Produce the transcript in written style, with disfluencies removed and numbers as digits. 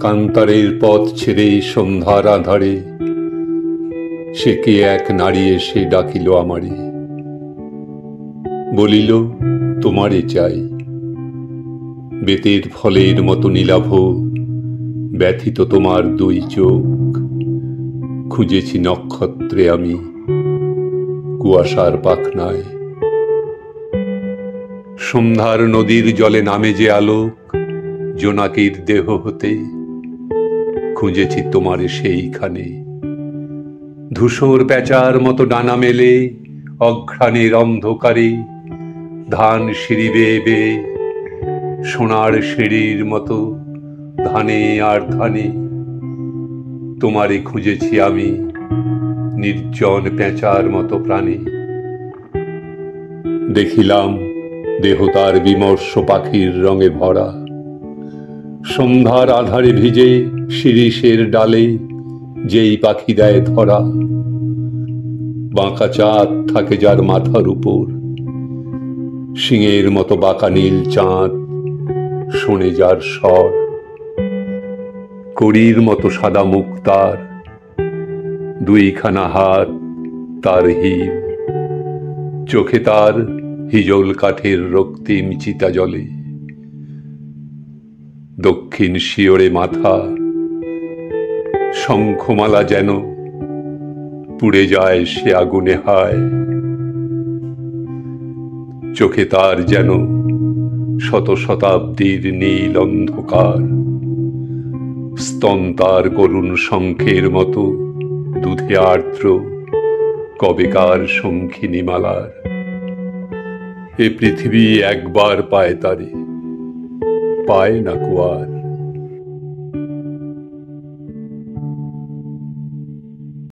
কান্তারের পথ ছেড়ে সন্ধ্যার আধারে সে কে এক নারী এসে ডাকিল আমারে, বলিল তোমারে চাই। বেতের ফলের মতো নীলাভ ব্যথিত তোমার দুই চোখ, খুঁজেছি নক্ষত্রে আমি কুয়াশার পাখনায়। সন্ধ্যার নদীর জলে নামে যে আলোক জোনাকির দেহ হতে, খুঁজেছি তোমারে সেইখানে। ধূসর প্যাঁচার মতো ডানা মেলে অঘ্রাণের অন্ধকারে ধান সিঁড়ি বেয়ে বেয়ে, সোনার সিঁড়ির মতো ধানে আর ধানে তোমারে খুঁজেছি আমি নির্জন প্যাঁচার মতো প্রাণে। দেখিলাম দেহ তার বিমর্ষ পাখির রঙে ভরা, সন্ধ্যার আধারে ভিজে শিরীষের ডালে যেই পাখি দেয় ধরা। বাঁকা চাঁদ থাকে যার মাথার উপর, সিংহের মতো বাঁকা নীল চাঁদ শোনে যার স্বর। কড়ির মতো সাদা মুখ তার, দুইখানা হাত তার হিম, চোখে তার হিজল কাঠের রক্তিম চিতা জলে। দক্ষিণ শিওরে মাথা, শঙ্খমালা যেন পুড়ে যায় সে আগুনে হায়। চোখে তার যেন শত শতাব্দীর নীল অন্ধকার, স্তন তার করুণ শঙ্খের মতো দুধে আর্দ্র কবেকার শঙ্খিনী মালার। এ পৃথিবী একবার পায় তারে, পায় না কুয়ার।